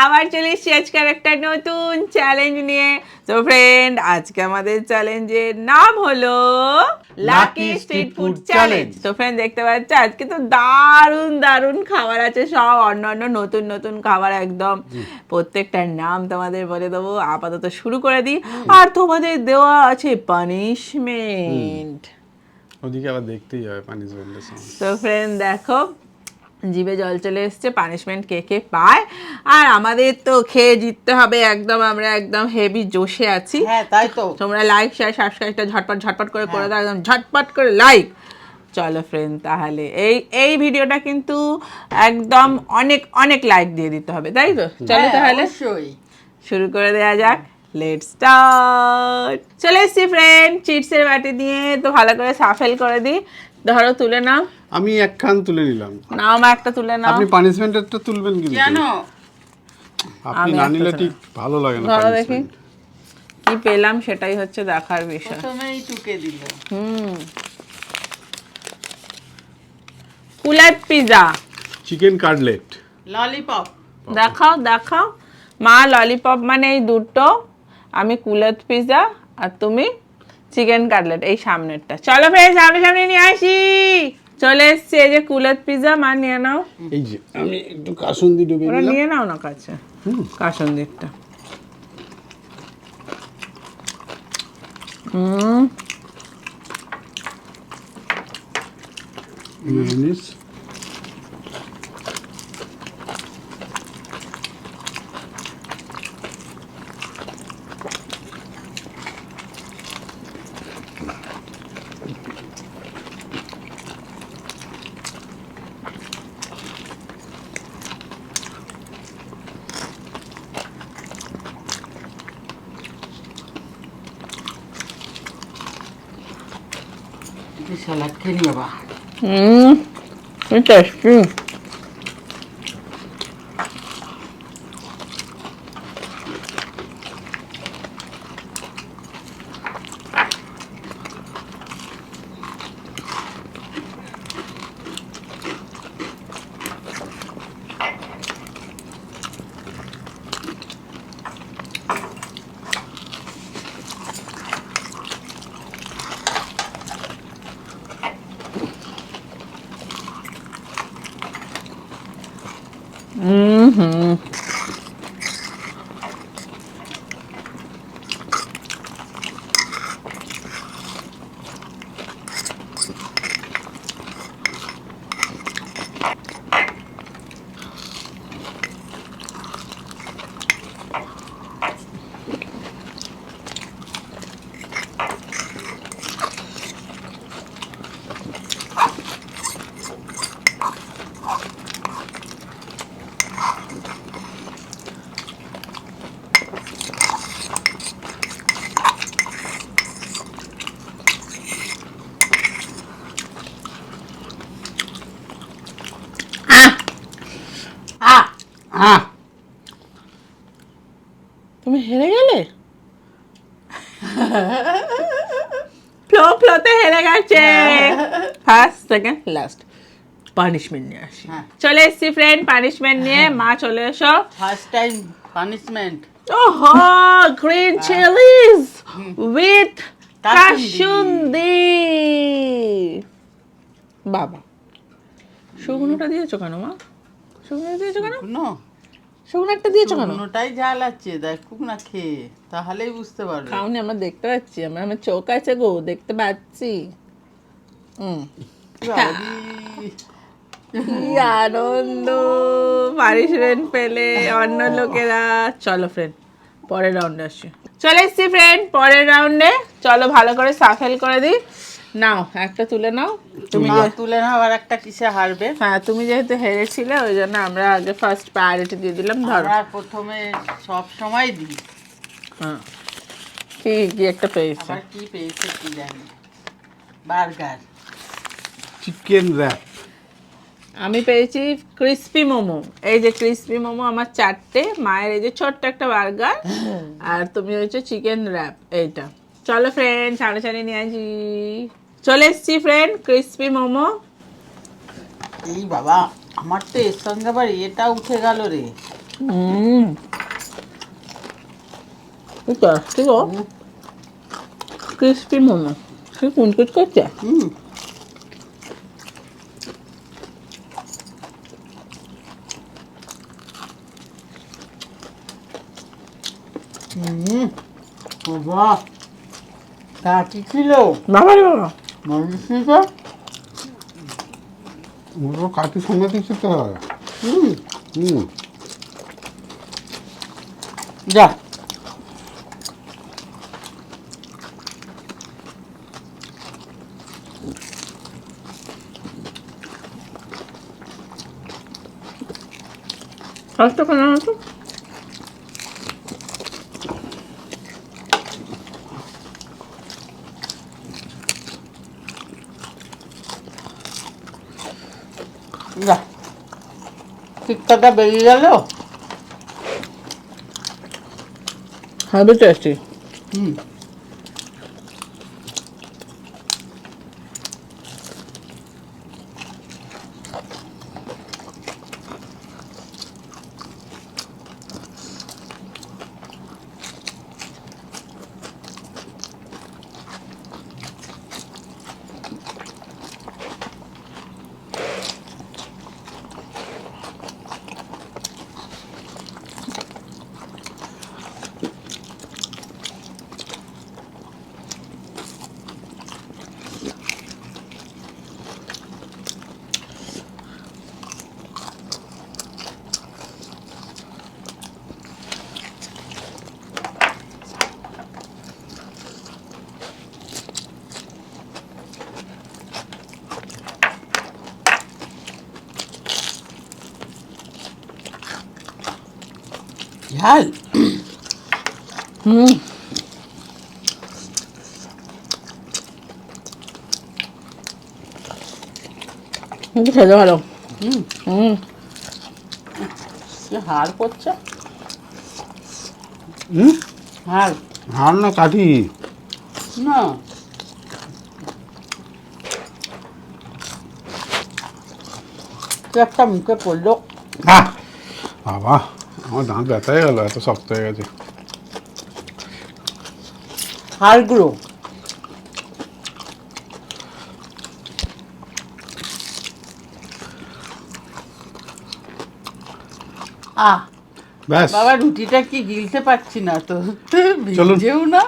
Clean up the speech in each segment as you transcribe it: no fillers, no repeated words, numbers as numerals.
আবার চলে এসেছি আজকের একটা নতুন চ্যালেঞ্জ নিয়ে। তো ফ্রেন্ড, আজকে আমাদের চ্যালেঞ্জের নাম হলো লাকি স্ট্রিট ফুড চ্যালেঞ্জ। তো ফ্রেন্ড, দেখতে পাচ্ছ আজকে তো দারুণ দারুণ খাবার আছে, সব অন্য নতুন নতুন খাবার একদম। প্রত্যেকটার নাম তোমাদের বলে দেবো। আপাতত শুরু করে দিই। আর তোমাদের দেওয়া আছে পানিশমেন্ট। ওদিকে আবার দেখতেই হবে পানিশমেন্টের সময়। তো ফ্রেন্ড দেখো, জিভে জল চলে এসছে। পানিশমেন্ট কে কে পায়, আর আমাদের তো খেয়ে জিততে হবে একদম। আমরা একদম হেভি জোশে আছি। হ্যাঁ তাই তো। তোমরা লাইক শেয়ার সাবস্ক্রাইবটা ঝটপট করে করে দাও, একদম ঝটপট করে লাইক। চলো ফ্রেন্ড, তাহলে এই ভিডিওটা কিন্তু একদম অনেক অনেক লাইক দিয়ে দিতে হবে, তাই তো? চলো তাহলে অবশ্যই শুরু করে দেওয়া যাক। Let's start. চলে এসছি ফ্রেন্ড চিপসের বাটি দিয়ে। তো ভালো করে সাফেল করে দিই। ধরো, তুলে নাও। আমি একখান তুলে নিলাম। নাও মা, একটা তুলে নাও। আপনি পানিশমেন্টেরটা তুলবেন কিন্তু। জানো আপনি আমি না একটা নিলে তুলে ঠিক ভালো লাগে না ধরো দেখি পানিশমেন্ট। কি পেলাম, সেটাই হচ্ছে দেখার বিষয়। প্রথমেই টুকে দিল। Cooler pizza. Chicken cutlet. Lollipop. দেখাও দেখাও মা। ললিপপ মানে এই দুটো, আমি কুলার পিজা, আর তুমি চিকেন কাটলেট এই সামনেরটা। চলো ফ্রেন্ড, সামনে নিয়ে আসি। চলে এসছে এই যে কুলার পিজা। মা নিয়ে নাও। এই যে আমি একটু কাসুন্দি ডুবিয়ে ওরা দিলাম। নিয়ে নাও না কাছে, কাসন্দিরটা। মেয়োনিজ। স্যালাড খেয়ে নি বাবা। টেস্টি। তুমি হেরে গেলে। ফ্লোতে হেরে গেছে। First second last. পানিশমেন্ট নিয়ে আসি। চলে এসছি ফ্রেন্ড পানিশমেন্ট নিয়ে। মা চলে এসো। First time punishment. ওহো, গ্রিন চিলিজ উইথ কাসুন্দি। বাবা, শুকনোটা দিয়েছো কেন মা? শুকনো দিয়েছো কেন? শুকনো একটা দিয়েছো কেন? শুকনোটাই ঝাল আছে, দেখুক না খেয়ে, তাহলেই বুঝতে পারবে। খাওনি, আমরা দেখতে পাচ্ছি। আমার চোখ আছে গো, দেখতে পাচ্ছি। কি আনন্দ পানিশমেন্ট পেলে অন্য লোকেরা। চলো ফ্রেন্ড, পরের রাউন্ডে আসি। চলে এসছি ফ্রেন্ড পরের রাউন্ডে। চলো ভালো করে সাফেল করে দিই। নাও, একটা তুলে নাও। তুমি তুলে নাও। আর একটা কিসে হারবে? হ্যাঁ, তুমি যেহেতু হেরেছিলে ওই জন্য আমরা আগে ফার্স্ট প্রায়োরিটি দিয়ে দিলাম। ধরো, আমরা প্রথমে সব সময় দিই। হ্যাঁ, কি কি একটা পেয়েছে। আবার কি পেয়েছে কি জানি। বার্গার। Chicken rap. আমি পেয়েছি ক্রিসপি মোমো। এই যে ক্রিসপি মোমো আমার 4টে, মায়ের এই যে ছোট্ট একটা বার্গার, আর তুমি হচ্ছে চিকেন র্যাপ এইটা। চলো ফ্রেন্ড, সামনে নিয়ে আসি। চলে এসছি ফ্রেন্ড ক্রিসপি মোমো। এই বাবা, আমার তো এর সঙ্গে আবার এটা উঠে গেল রে। কি টেস্টি গো, ক্রিস্পি মোমো, সে কুনকুট করছে। হুম বাবা তা কি ছিল বাবা রে বাবা, মানুষ তো ওগুলো কাঠি সঙ্গে দিচ্ছে তো হয়। হুম হুম যা ফার্স্টটা কেন হতো? যা টিক্কাটা বেরিয়ে গেল। Heavy tasty. হুম ঝাল হুম, কিন্তু খেতে ভালো। হুম হুম, সে হাড় করছে হুম হাড় হার না কাঠি। না কি একটা মুখে পড়লো। আহ! বাবা আমার দাঁত ব্যথা হয়ে গেল, এত শক্ত হয়ে গেছে। হাড়গুলো আহ ব্যাস বাবা রুটিটা কি গিলতে পারছি না তো চলুন। ভিজেও না।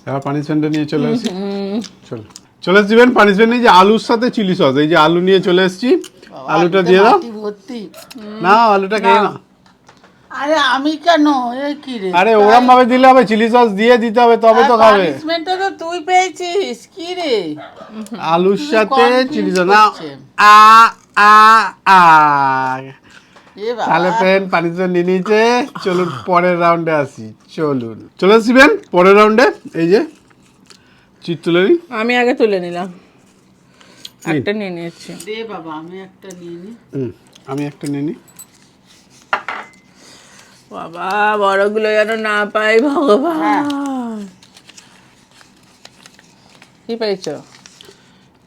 এবার পানিশমেন্টটা নিয়ে চলে আসি। চলো চলে আসবেন পানিশমেন্ট নিয়ে, যে আলুর সাথে চিলি সস, এই যে আলু নিয়ে চলে এসেছি। বাবা, আলুটা আলুতে দিয়ে দাও। মাটি ভর্তি। না আলুটা খেয়ে না। আরে আমি কেন এ কি রে আরে ওরম ভাবে দিলে হবে, চিলি সস দিয়ে দিতে হবে তবে তো খাবে। পানিশমেন্টটা তো তুই পেয়েছিস কি রে আলুর তুমি সাথে confuse চিলি সস না। করছে। আ আ আ এ বাবা তাহলে ফ্রেন্ড পানিশমেন্ট নিয়ে নিয়েছে। চলুন পরের রাউন্ডে আসি। চলুন চলে আসবেন পরের রাউন্ডে। এই যে চিট তুলে নিই। আমি আগে তুলে নিলাম, একটা নিয়ে নিয়েছি। দে বাবা আমি একটা নিয়ে নি। আমি একটা নিয়ে নিই। বাবা বড়গুলো যেন না পাই ভগবান। হ্যাঁ। কি পাইছো?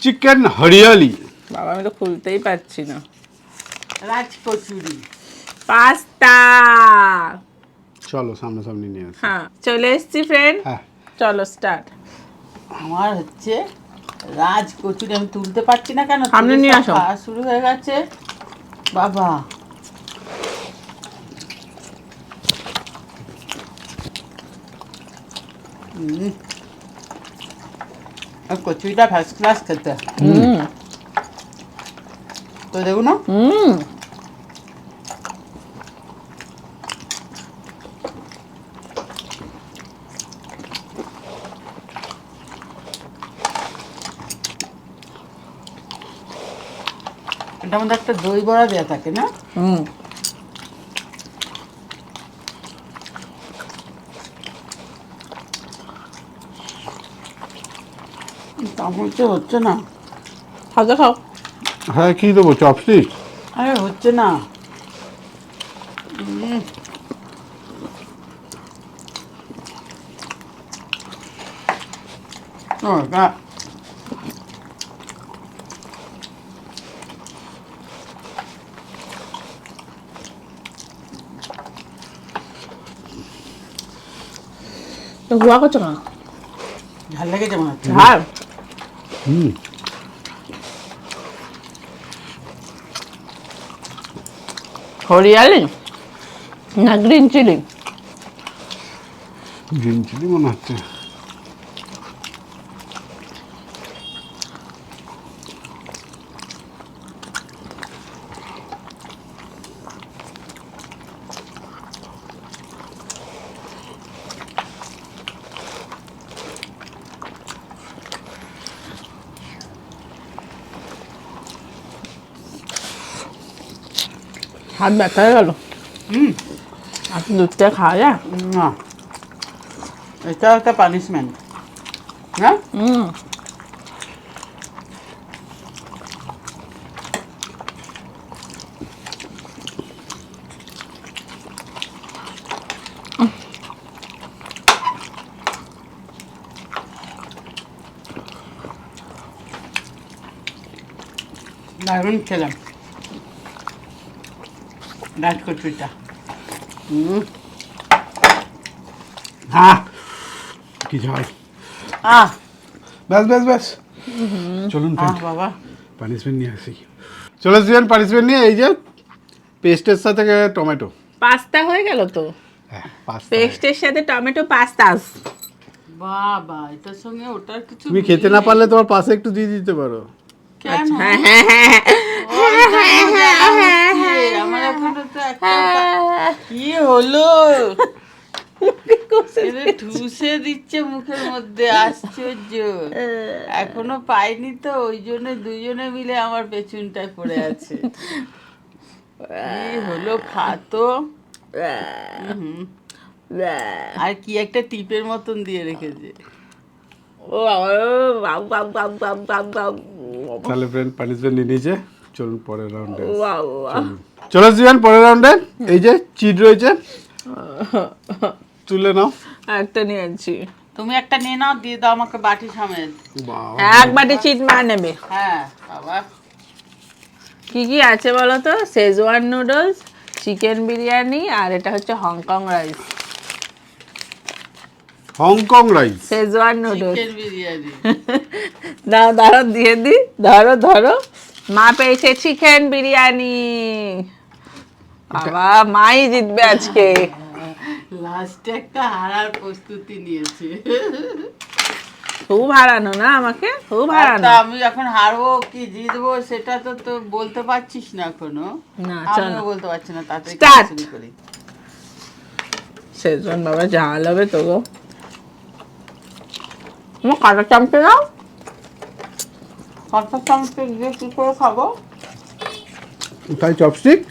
চিকেন হরিয়ালি। বাবা আমি তো খুলতেই পারছি না। রাজ কচুরি পাস্তা। চলো সামনাসামনি নিয়ে আসি। হ্যাঁ চলে এসছি ফ্রেন্ড, হ্যাঁ চলো স্টার্ট। আমার হচ্ছে রাজ কচুরি আমি তুলতে পারছি না কেন সামনে তুলে নিয়ে সব আসো। খাওয়া শুরু হয়ে গেছে বাবা। আর কচুরিটা ফার্স্ট ক্লাস খেতে তো দেখুন না হুম, এটার মধ্যে একটা দই বড়া দেওয়া থাকে না। হুম, চামচে হচ্ছে না। খাও খাও। হ্যাঁ কি দেবো, চপস্টিক? আরে হচ্ছে না। এটা তো হুয়া করছো কেন? ঝাল লেগেছে মনে হচ্ছে। ঝাল হুম হরিয়ালি না গ্রিন চিলি? গ্রিন চিলি মনে হচ্ছে। হাত ব্যথা হয়ে গেল। হুম, আর দুধটা খাওয়া যায়? না এটা একটা পানিশমেন্ট। হ্যাঁ, হুম দারুণ খেলাম রাজকচুরিটা। হুম, হ্যাঁ কি ঝাল। আহ ব্যাস ব্যাস ব্যাস চলুন আহ বাবা, পানিশমেন্ট নিয়ে আসি। চলে আসবেন পানিশমেন্ট নিয়ে। এই যে পেস্টের সাথে টমেটো। পাস্তা হয়ে গেল তো। হ্যাঁ পাস্তা। পেস্টের সাথে টমেটো পাস্তাস। বাবা এটার সঙ্গে ওটার কিছু তুমি খেতে না পারলে তোমার পাশে একটু দিয়ে দিতে পারো। কেন? হ্যাঁ হ্যাঁ হ্যাঁ ওইটা মজা হচ্ছে। আমার এখনো তো একটা কি হলো, এরে ঠুসে দিচ্ছে মুখের মধ্যে, আশ্চর্য। এখনো পাইনি তো, ওই জন্য দুজনে মিলে আমার পেছনটায় পড়ে আছে। কি হলো, খাতো। হুম, আর কি একটা টিপের মতন দিয়ে রেখেছে। ও বাবু বাবু বাবু বাবু বাবু বাবু তাহলে ফ্রেন্ড পানিশমেন্ট নিয়ে নিয়েছে, চলুন পরের রাউন্ডে। বাবু চলে আসবেন পরের রাউন্ডে। এই যে চিট রয়েছে, তুলে নাও। একটা নিয়েছি। তুমি একটা নিয়ে নাও, দিয়ে দাও আমাকে বাটি সমেত। বাবা, এক বাটি চিট মা নেবে। হ্যাঁ বাবা, কি কি আছে বলো তো? শেজওয়ান নুডলস, চিকেন বিরিয়ানি, আর এটা হচ্ছে Hong Kong rice. Hong Kong rice. Schezwan noodles. Chicken biryani. দাও ধরো দিয়ে দি, ধরো ধরো। মা পেয়েছে চিকেন বিরিয়ানি। বাবা মাই জিতবে আজকে। লাস্টে একটা হারার প্রস্তুতি নিয়েছে। খুব হারানো না আমাকে, খুব হারানো। তা আমি যখন হারবো কি জিতবো সেটা তো তো বলতে পারছিস না এখনো। না আমিও চলো বলতে পারছি না, তাতে Start. শুরু করি। শেজওয়ান বাবা ঝাল হবে তো গো। আমার কাটা চামচে দাও। কত চামচ দিয়ে কি করে খাবো? তাই চপস্টিক।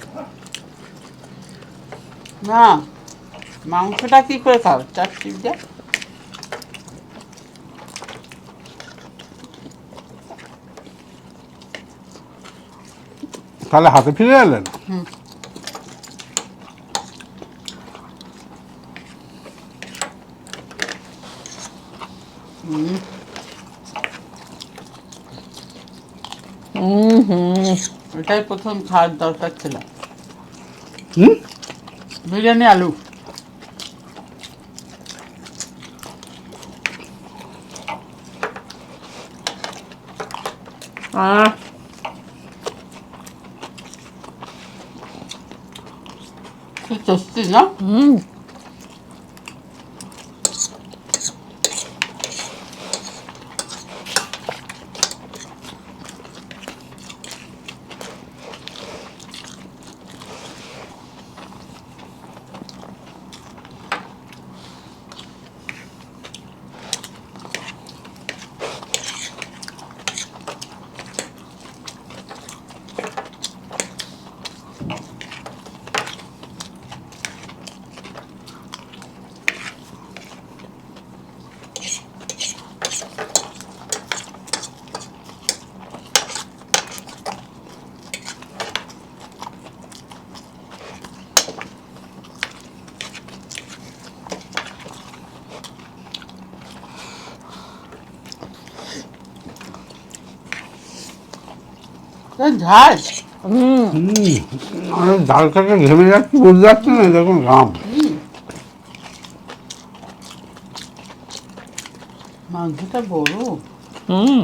না, মাংসটা কি করে খাও? চারটি দিয়ে। তাহলে হাতে ফিরে এলেন। এটাই প্রথম খাওয়ার দরকার ছিল। হুম বিরিয়ানি আলু। আহ কি টেস্টি না? হুম ঝাল। আমি ঝাল খেতে ঘেমে যাচ্ছি, বুঝতে যাচ্ছে না, দেখুন ঘাম। মাংসটা বড়। হুম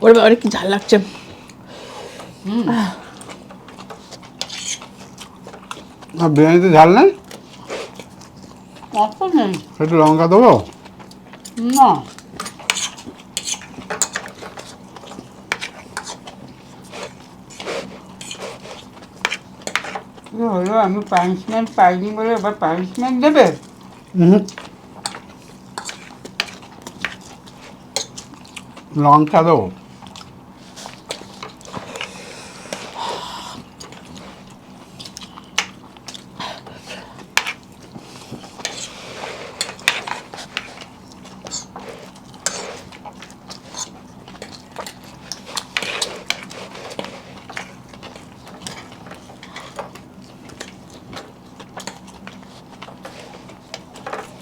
ওরে বাবা কি ঝাল লাগছে। আর বিরিয়ানিতে ঝাল নেই, অত নেই একটু লঙ্কা দেবো। না। কি হলো, আমি পানিশমেন্ট পাইনি বলে এবার পানিশমেন্ট দেবে? হুম, লঙ্কা দেবো।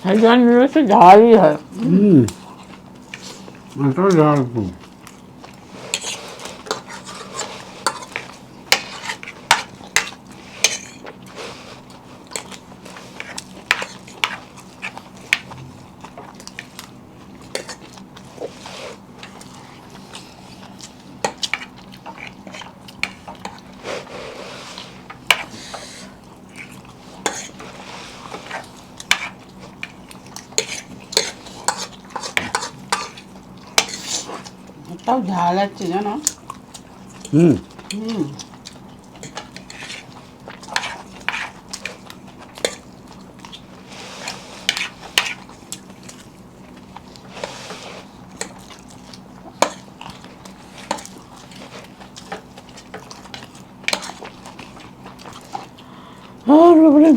হাইজান নুডলস ঝালই হয়। এটাও ঝাল খুব। তাও ঝাল আছে জানো। হুম, হুম। আর বাবারে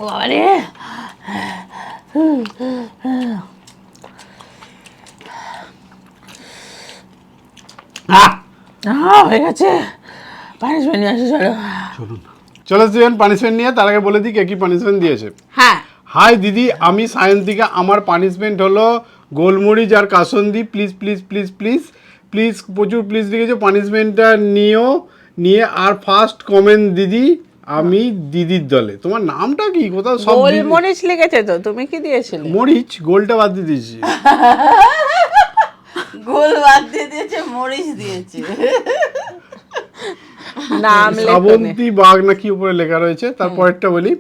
ও বাবারে হয়ে গেছে। পানিশমেন্ট নিয়ে আসো চলো। চলুন চলে আসবেন পানিশমেন্ট নিয়ে। তার আগে বলে দিই কে কি পানিশমেন্ট দিয়েছে। হ্যাঁ হাই দিদি, আমি সায়ন্তিকা। আমার পানিশমেন্ট হলো গোলমরিচ আর কাসন্দি। Please please please please please, প্রচুর প্লিজ লিখেছো। পানিশমেন্টটা নিয়ে আর ফার্স্ট কমেন্ট দিদি, আমি দিদির দলে। তোমার নামটা কি? কোথাও সব গোলমরিচ লিখেছে তো, তুমি কি দিয়েছিলে? মরিচ, গোলটা বাদ দিয়ে দিয়েছি। গোল বাদ দিয়ে দিয়েছে, মরিচ দিয়েছে। নাম শ্রাবন্তী বাঘ নাকি উপরে লেখা রয়েছে। তারপরেরটা বলি,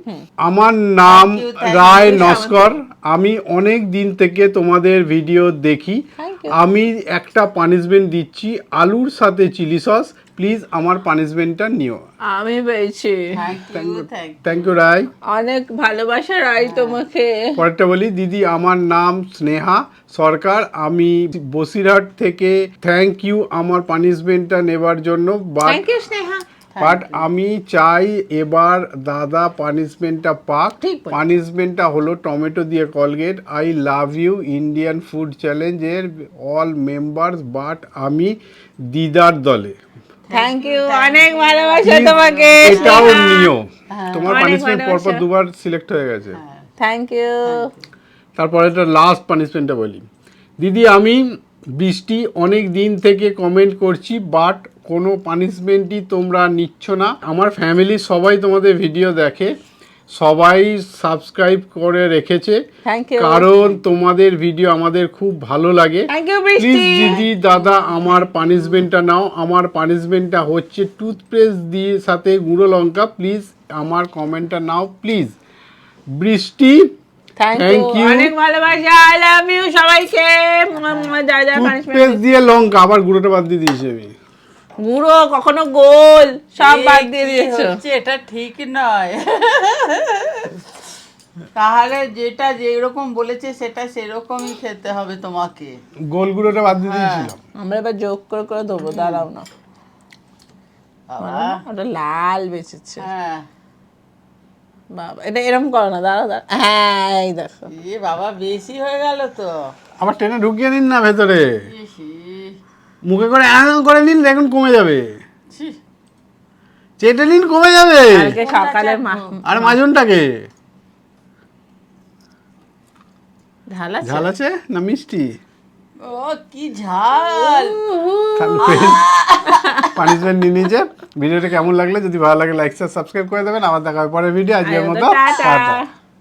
আমার নাম thank রায় you, নস্কর। আমি অনেক দিন থেকে তোমাদের ভিডিও দেখি। Thank you. আমি একটা পানিশমেন্ট দিচ্ছি, আলুর সাথে চিলি সস। প্লিজ আমার পানিশমেন্টটা নিও। আমি পেয়েছি। থ্যাংক ইউ রাই। অনেক ভালোবাসা রাই তোমাকে। পরেরটা বলি, দিদি আমার নাম স্নেহা সরকার, আমি বসিরহাট থেকে। থ্যাংক ইউ আমার পানিশমেন্টটা নেবার জন্য, থ্যাংক ইউ স্নেহা। বাট আমি চাই এবার দাদা পানিশমেন্টটা পাক। ঠিক বলেছ। পানিশমেন্টটা হলো টমেটো দিয়ে Colgate. I love you Indian food চ্যালেঞ্জের অল মেম্বার্স, বাট আমি দিদার দলে। থ্যাংক ইউ, অনেক ভালোবাসা তোমাকে। এটাও নিও, তোমার অনেক পানিশমেন্ট পরপর ভালোবাসা। দুবার সিলেক্ট হয়ে গেছে। Thank you. তারপরে একটা লাস্ট পানিশমেন্টটা বলি, দিদি আমি বৃষ্টি অনেক দিন থেকে কমেন্ট করছি, বাট কোনো পানিশমেন্টই তোমরা নিচ্ছ না। আমার ফ্যামিলি সবাই তোমাদের ভিডিও দেখে, সবাই সাবস্ক্রাইব করে রেখেছে, থ্যাংক ইউ। কারণ তোমাদের ভিডিও আমাদের খুব ভালো লাগে। থ্যাংক ইউ প্লিজ বৃষ্টি। দিদি দাদা আমার পানিশমেন্টটা নাও। আমার পানিশমেন্টটা হচ্ছে টুথপেস্ট দিয়ে সাথে গুঁড়ো লঙ্কা। প্লিজ আমার কমেন্টটা নাও প্লিজ। বৃষ্টি থ্যাংক Thank ইউ, you. অনেক ভালোবাসা। আই লাভ ইউ সবাইকে। যা যা টুথপেস্ট পানিশমেন্ট দিয়ে লঙ্কা, আবার গুঁড়োটা বাদ দিয়ে দিয়েছি আমি। গুঁড়ো কখনো গোল সব বাদ দিয়ে দিয়েছো। এটা ঠিক নয়। তাহলে যেটা যেরকম বলেছে সেটা সেরকমই খেতে হবে তোমাকে। গোল গুঁড়োটা বাদ দিয়ে দিয়েছিলাম। আমরা এবার যোগ করে করে দেবো, দাঁড়াও না। বাবা, ওটা লাল বেঁচেছে। হ্যাঁ বাবা এটা এরকম করো না, দাঁড়াও দাঁড়াও। হ্যাঁ এই দেখো। এ বাবা বেশি হয়ে গেল তো। আবার টেনে ঢুকিয়ে নিন না ভেতরে, ইস, মুখে করে করে নিন, দেখুন কমে যাবে। ছি। চেটে নিন, কমে যাবে। কালকে সকালে আর মাজনটাকে ঝাল আছে? ঝাল আছে না মিষ্টি? ও কি ঝাল। পানিশমেন্ট নিয়ে নিয়েছে। ভিডিওটা কেমন লাগলো, যদি ভালো লাগে লাইক সাবস্ক্রাইব করে দেবেন। আবার দেখা হবে পরের ভিডিও। আজকের মতো টাটা। টাটা।